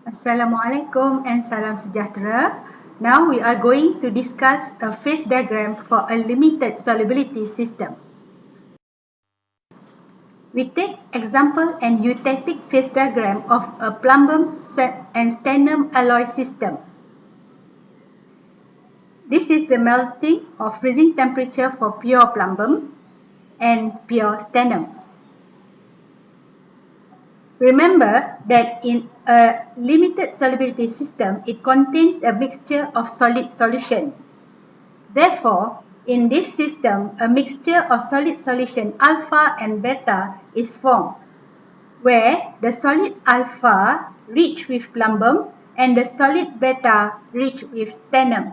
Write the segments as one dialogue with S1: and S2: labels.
S1: Assalamualaikum and salam sejahtera. Now we are going to discuss a phase diagram for a limited solubility system. We take example an eutectic phase diagram of a plumbum and stannum alloy system. This is the melting or freezing temperature for pure plumbum and pure stannum. Remember that in a limited solubility system, it contains a mixture of solid solution. Therefore, in this system, a mixture of solid solution alpha and beta is formed, where the solid alpha rich with plumbum and the solid beta rich with stannum.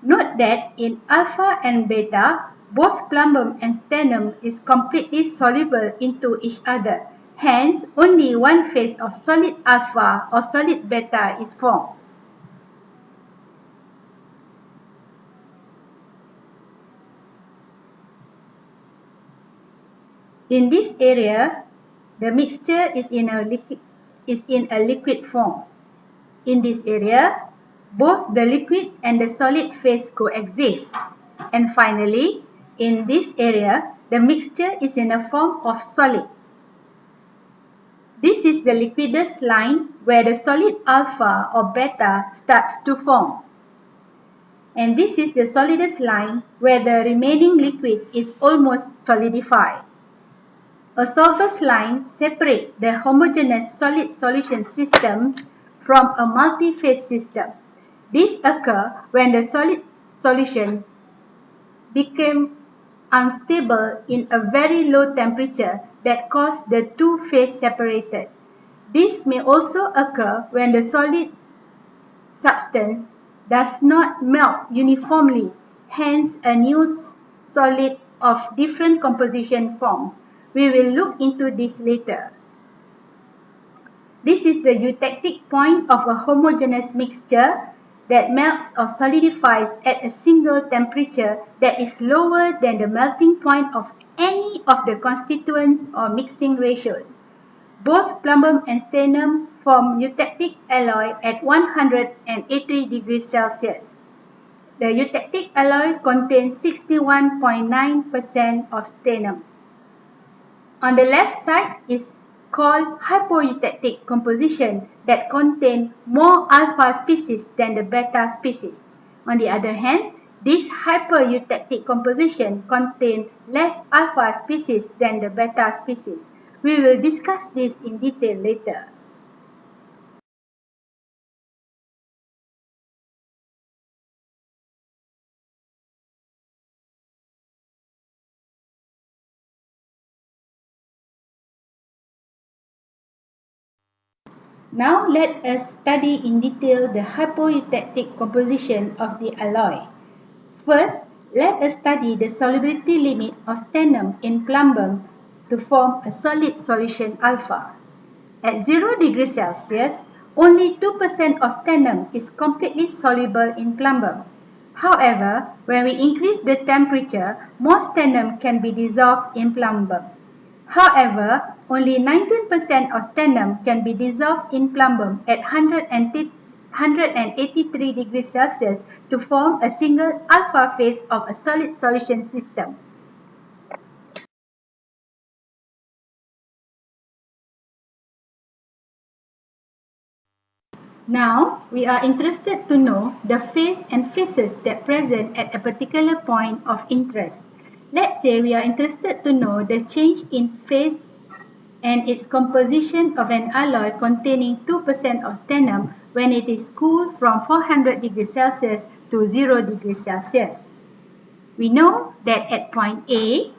S1: Note that in alpha and beta, both plumbum and stannum is completely soluble into each other. Hence, only one phase of solid alpha or solid beta is formed. In this area, the mixture is in a liquid form. In this area, both the liquid and the solid phase coexist. And finally, in this area, the mixture is in a form of solid. This is the liquidus line where the solid alpha or beta starts to form. And this is the solidus line where the remaining liquid is almost solidified. A solvus line separates the homogeneous solid solution systems from a multi-phase system. This occurs when the solid solution became unstable in a very low temperature that caused the two phases separated. This may also occur when the solid substance does not melt uniformly, hence a new solid of different composition forms. We will look into this later. This is the eutectic point of a homogeneous mixture that melts or solidifies at a single temperature that is lower than the melting point of any of the constituents or mixing ratios. Both plumbum and stannum form eutectic alloy at 180 degrees Celsius. The eutectic alloy contains 61.9% of stannum. On the left side is called hypoeutectic composition that contain more alpha species than the beta species. On the other hand, this hypereutectic composition contain less alpha species than the beta species. We will discuss this in detail later. Now let us study in detail the hypoeutectic composition of the alloy. First, let us study the solubility limit of stannum in plumbum to form a solid solution alpha. At 0 degrees Celsius, only 2% of stannum is completely soluble in plumbum. However, when we increase the temperature, more stannum can be dissolved in plumbum. However, only 19% of stannum can be dissolved in plumbum at 183 degrees Celsius to form a single alpha phase of a solid solution system. Now, we are interested to know the phase and phases that present at a particular point of interest. Let's say we are interested to know the change in phase and its composition of an alloy containing 2% of stannum when it is cooled from 400 degrees Celsius to 0 degrees Celsius. We know that at point A,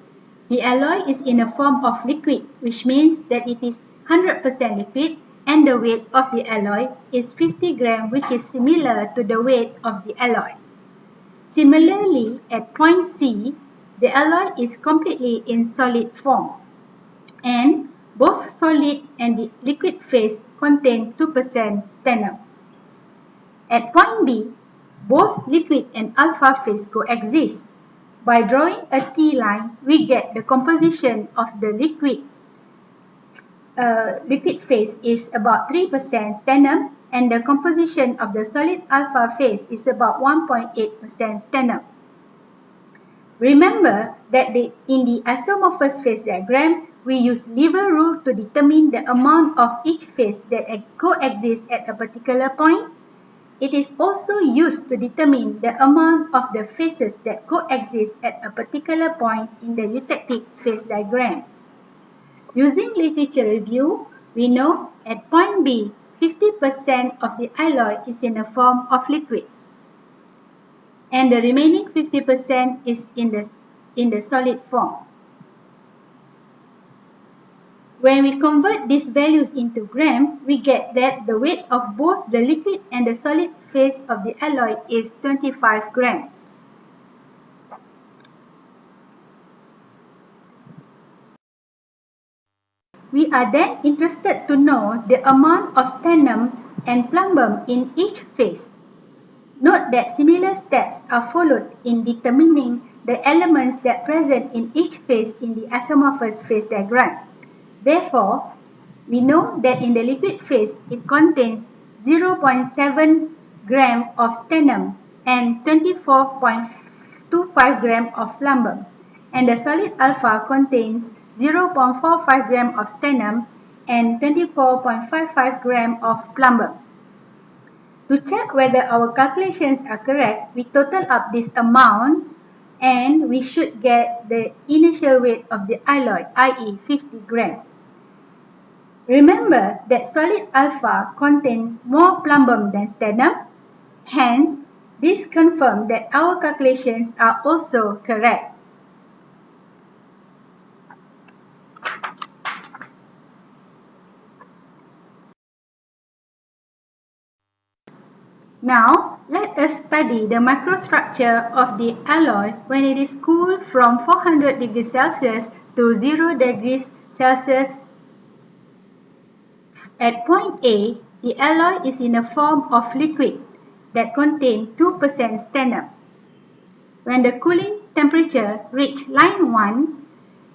S1: the alloy is in a form of liquid, which means that it is 100% liquid and the weight of the alloy is 50 grams, which is similar to the weight of the alloy. Similarly, at point C, the alloy is completely in solid form, and both solid and the liquid phase contain 2% stannum. At point B, both liquid and alpha phase coexist. By drawing a T line, we get the composition of the liquid liquid phase is about 3% stannum, and the composition of the solid alpha phase is about 1.8% stannum. Remember that in the isomorphous phase diagram, we use lever rule to determine the amount of each phase that coexists at a particular point. It is also used to determine the amount of the phases that coexist at a particular point in the eutectic phase diagram. Using literature review, we know at point B, 50% of the alloy is in the form of liquid, and the remaining 50% is in the solid form. When we convert these values into gram, we get that the weight of both the liquid and the solid phase of the alloy is 25 gram. We are then interested to know the amount of stannum and plumbum in each phase. Note that similar steps are followed in determining the elements that present in each phase in the isomorphous phase diagram. Therefore, we know that in the liquid phase, it contains 0.7 gram of stannum and 24.25 gram of plumbum, and the solid alpha contains 0.45 gram of stannum and 24.55 gram of plumbum. To check whether our calculations are correct, we total up these amounts and we should get the initial weight of the alloy, i.e. 50 gram. Remember that solid alpha contains more plumbum than stannum. Hence, this confirms that our calculations are also correct. Now, let us study the microstructure of the alloy when it is cooled from 400 degrees Celsius to 0 degrees Celsius. At point A, the alloy is in a form of liquid that contains 2% stannum. When the cooling temperature reaches line 1,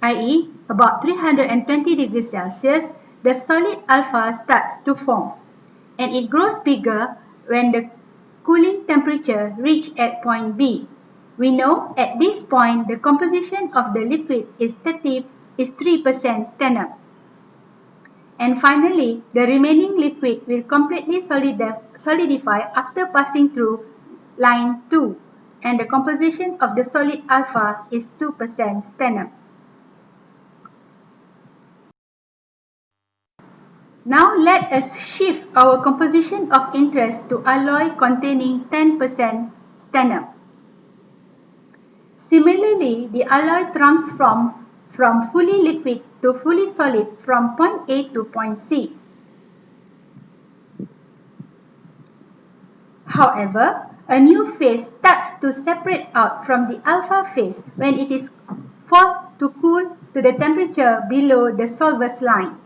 S1: i.e. about 320 degrees Celsius, the solid alpha starts to form, and it grows bigger when the cooling temperature reaches at point B. We know at this point the composition of the liquid is 3% stannum. And finally, the remaining liquid will completely solidify after passing through line 2, and the composition of the solid alpha is 2% stannum. Now let us shift our composition of interest to alloy containing 10% stannum. Similarly, the alloy transforms from fully liquid to fully solid from point A to point C. However, a new phase starts to separate out from the alpha phase when it is forced to cool to the temperature below the solver's line.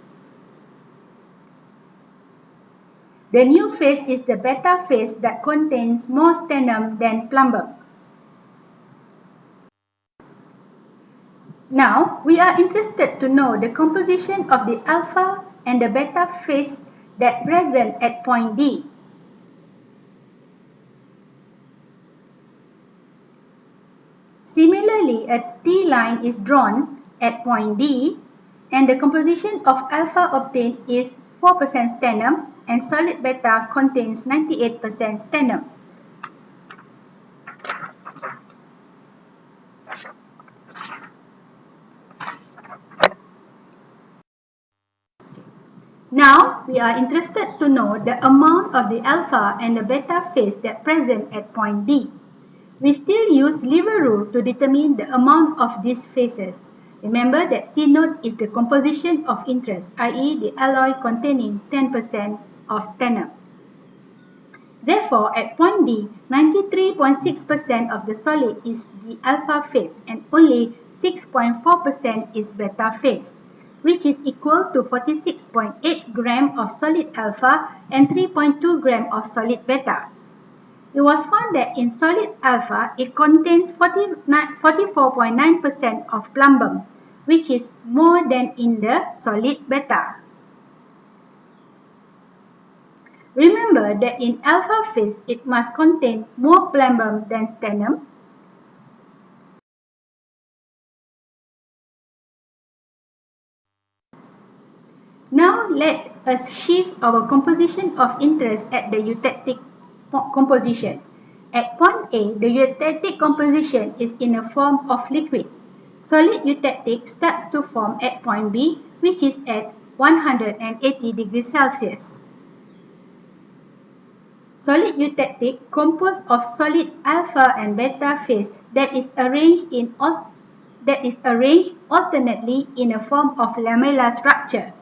S1: The new phase is the beta phase that contains more stannum than plumbum. Now, we are interested to know the composition of the alpha and the beta phase that present at point D. Similarly, a T line is drawn at point D, and the composition of alpha obtained is 4% stannum, and solid beta contains 98% stannum. Now, we are interested to know the amount of the alpha and the beta phase that present at point D. We still use lever rule to determine the amount of these phases. Remember that C note is the composition of interest, i.e. the alloy containing 10% of stannum. Therefore, at point D, 93.6% of the solid is the alpha phase and only 6.4% is beta phase, which is equal to 46.8 gram of solid alpha and 3.2 gram of solid beta. It was found that in solid alpha, it contains 44.9% of plumbum, which is more than in the solid beta. Remember that in alpha phase, it must contain more phloem than sternum. Now let us shift our composition of interest at the eutectic composition. At point A, the eutectic composition is in a form of liquid. Solid eutectic starts to form at point B, which is at 180 degrees Celsius. Solid eutectic composed of solid alpha and beta phase that is arranged alternately in a form of lamellar structure.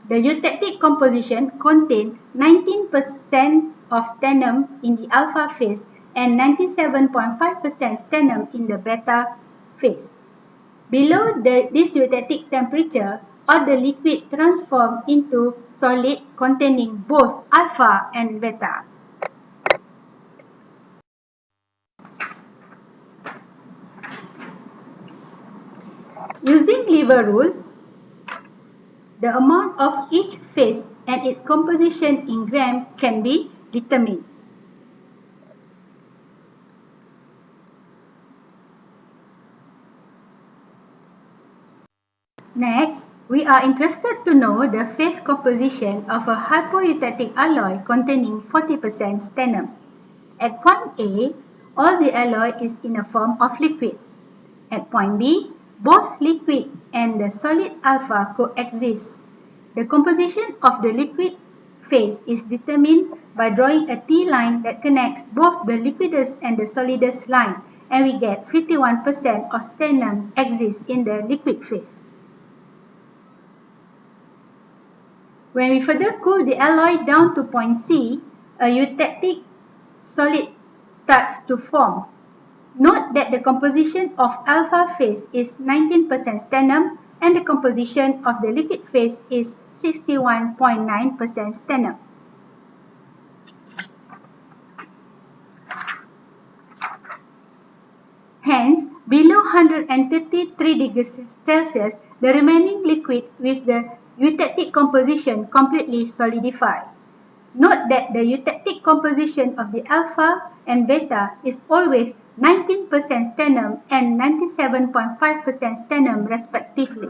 S1: The eutectic composition contains 19% of sternum in the alpha phase and 97.5% sternum in the beta phase. Below this eutectic temperature, all the liquid transforms into solid containing both alpha and beta. Using lever rule, the amount of each phase and its composition in gram can be determined. Next, we are interested to know the phase composition of a hypoeutectic alloy containing 40% sternum. At point A, all the alloy is in a form of liquid. At point B, both liquid and the solid alpha coexist. The composition of the liquid phase is determined by drawing a T line that connects both the liquidus and the solidus line, and we get 51% of sternum exists in the liquid phase. When we further cool the alloy down to point C, a eutectic solid starts to form. Note that the composition of alpha phase is 19% sternum and the composition of the liquid phase is 61.9% sternum. Hence, below 133 degrees Celsius, the remaining liquid with the eutectic composition completely solidified. Note that the eutectic composition of the alpha and beta is always 19% sternum and 97.5% sternum respectively.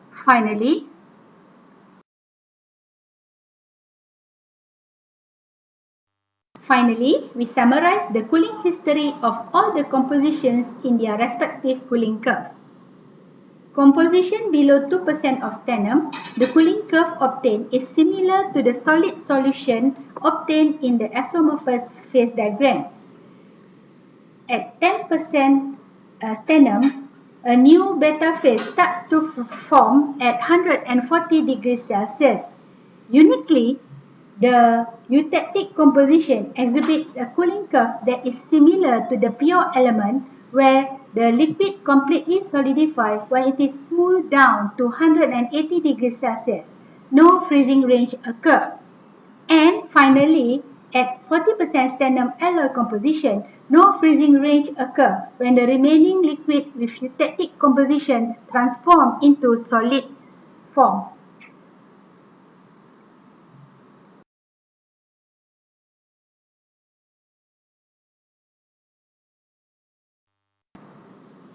S1: Finally, we summarize the cooling history of all the compositions in their respective cooling curve. Composition below 2% of sternum, the cooling curve obtained is similar to the solid solution obtained in the isomorphous phase diagram. At 10% sternum, a new beta phase starts to form at 140 degrees Celsius. Uniquely, the eutectic composition exhibits a cooling curve that is similar to the pure element where the liquid completely solidifies when it is cooled down to 180 degrees Celsius. No freezing range occurs. And finally, at 40% sternum alloy composition, no freezing range occurs when the remaining liquid with eutectic composition transforms into solid form.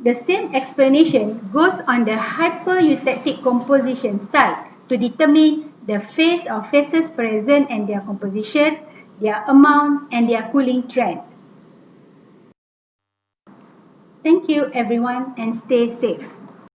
S1: The same explanation goes on the hypereutectic composition side to determine the phase or phases present and their composition, their amount, and their cooling trend. Thank you everyone and stay safe.